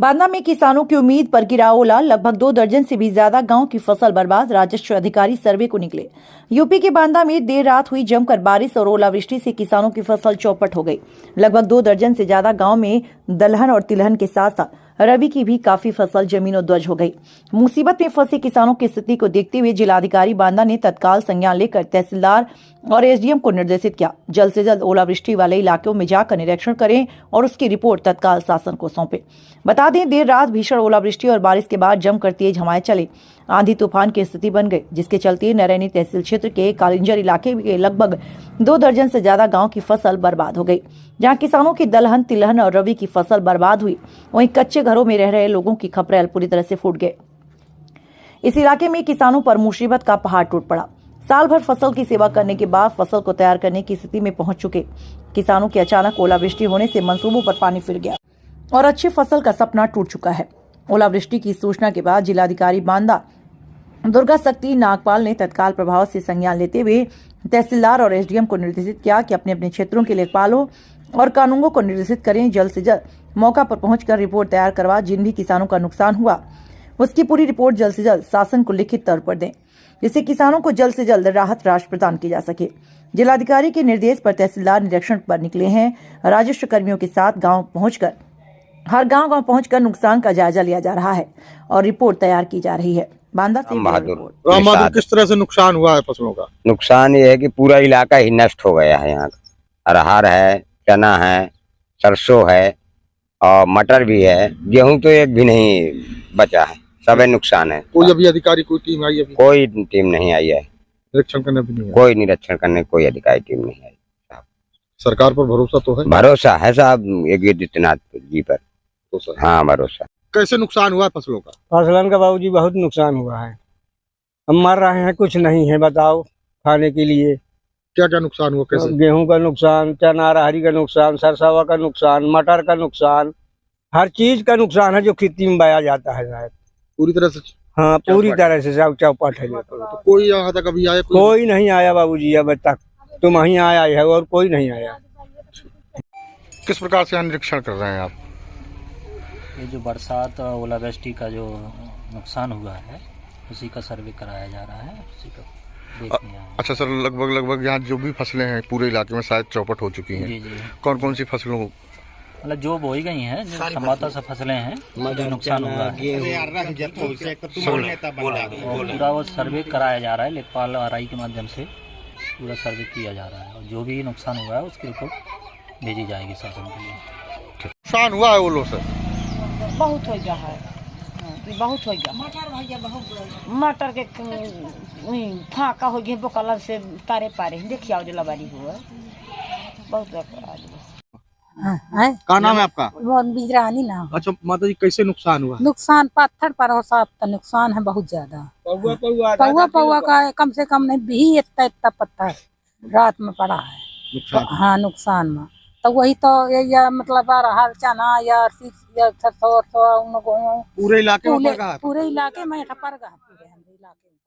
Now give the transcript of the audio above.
बांदा में किसानों की उम्मीद पर गिरा ओला, लगभग 2 दर्जन से भी ज्यादा गांव की फसल बर्बाद। राजस्व अधिकारी सर्वे को निकले। यूपी के बांदा में देर रात हुई जमकर बारिश और ओलावृष्टि से किसानों की फसल चौपट हो गई। लगभग 2 दर्जन से ज्यादा गांव में दलहन और तिलहन के साथ साथ रबी की भी काफी फसल जमीनों-ध्वज हो गई। मुसीबत में फंसे किसानों की स्थिति को देखते हुए जिलाधिकारी बांदा ने तत्काल संज्ञान लेकर तहसीलदार और एसडीएम को निर्देशित किया, जल्द से जल्द ओलावृष्टि वाले इलाकों में जाकर निरीक्षण करें और उसकी रिपोर्ट तत्काल शासन को सौंपें। बता दें, देर रात भीषण ओलावृष्टि और बारिश के बाद जमकर तेज हवाएं चले, आंधी तूफान की स्थिति बन गई, जिसके चलते नरैनी तहसील क्षेत्र के कालिंजर इलाके के लगभग 2 दर्जन से ज्यादा गांव की फसल बर्बाद हो गई। जहां किसानों की दलहन, तिलहन और रबी की फसल बर्बाद हुई, वहीं कच्चे घरों में रह रहे लोगों की खपरेल पूरी तरह से फूट गए। इस इलाके में किसानों पर मुसीबत का पहाड़ टूट पड़ा। साल भर फसल की सेवा करने के बाद फसल को तैयार करने की स्थिति में पहुंच चुके किसानों की अचानक ओलावृष्टि होने से मंसूबों पर पानी फिर गया और अच्छी फसल का सपना टूट चुका है। ओलावृष्टि की सूचना के बाद जिलाधिकारी बांदा दुर्गा शक्ति नागपाल ने तत्काल प्रभाव से संज्ञान लेते हुए तहसीलदार और एसडीएम को निर्देशित किया कि अपने अपने क्षेत्रों के लेखपालों और कानूनों को निर्देशित करें, जल्द से जल्द मौका पर पहुंचकर रिपोर्ट तैयार करवा जिन भी किसानों का नुकसान हुआ उसकी पूरी रिपोर्ट जल्द से जल्द शासन को लिखित तौर पर दें, जिससे किसानों को जल्द से जल्द राहत राशि प्रदान की जा सके। जिलाधिकारी के निर्देश पर तहसीलदार निरीक्षण पर निकले हैं। राजस्व कर्मियों के साथ हर गांव पहुंचकर नुकसान का जायजा लिया जा रहा है और रिपोर्ट तैयार की जा रही है। बांदा से राम बहादुर, किस तरह से नुकसान हुआ है फसलों का? नुकसान ये है कि पूरा इलाका ही नष्ट हो गया है। यहाँ अरहर है, चना है, सरसों है और मटर भी है। गेहूं तो एक भी नहीं बचा है, सब नुकसान है। कोई अभी अधिकारी, कोई टीम आई? अभी कोई टीम नहीं आई है निरीक्षण करने भी नहीं? कोई निरीक्षण करने कोई अधिकारी टीम नहीं आई। सरकार पर भरोसा तो है? भरोसा है साहब, योगी आदित्यनाथ जी पर तो सर, हाँ भरोसा। कैसे नुकसान हुआ है फसलों का? फसलन का बाबूजी बहुत नुकसान हुआ है। हम मर रहे हैं, कुछ नहीं है। बताओ खाने के लिए क्या क्या नुकसान हुआ? कैसे? गेहूं का नुकसान, चना राहरी का नुकसान, सरसों का नुकसान, मटर का नुकसान, हर चीज का नुकसान है जो खेती में बया जाता है साहब। पूरी तरह से? हाँ, पूरी तरह से सब चौपट है। तो कोई यहाँ तक अभी आया? कोई नहीं आया बाबूजी अब तक। तुम ही आया है और कोई नहीं आया। किस प्रकार से निरीक्षण कर रहे हैं आप? ये जो बरसात और ओलावृष्टि का जो नुकसान हुआ है उसी का सर्वे कराया जा रहा है, उसी का देखने आए हैं। अच्छा सर, लगभग यहाँ जो भी फसलें हैं पूरे इलाके में शायद चौपट हो चुकी हैं। जी जी, कौन कौन सी फसलों? मतलब जो बोई गई हैं, जो संभवतः सब फसलें हैं, जो नुकसान हुआ है और पूरा वो सर्वे कराया जा रहा है। लेखपाल आरआई के माध्यम से पूरा सर्वे किया जा रहा है और जो भी नुकसान हुआ है उसकी रिपोर्ट भेजी जाएगी शासन के लिए। नुकसान हुआ है ओलों से? बहुत हो गया है, बहुत हो गया। मटर के फाका हो गया, बोकलर से तारे पारे देखिए जो लबारी हुआ बहुत। क्या नाम है आपका? बिजरानी नाम। अच्छा माता जी, कैसे नुकसान हुआ? नुकसान पत्थर पर हो साहब, तो नुकसान है बहुत ज्यादा। पौवा का कम से कम नहीं भी इतना पत्थर रात में पड़ा है नुकसान। हाँ नुकसान में तो वही तो या मतलब अरहर, चना या सरसों, पूरे इलाके में पूरे इलाके में पड़ गया। पूरे इलाके में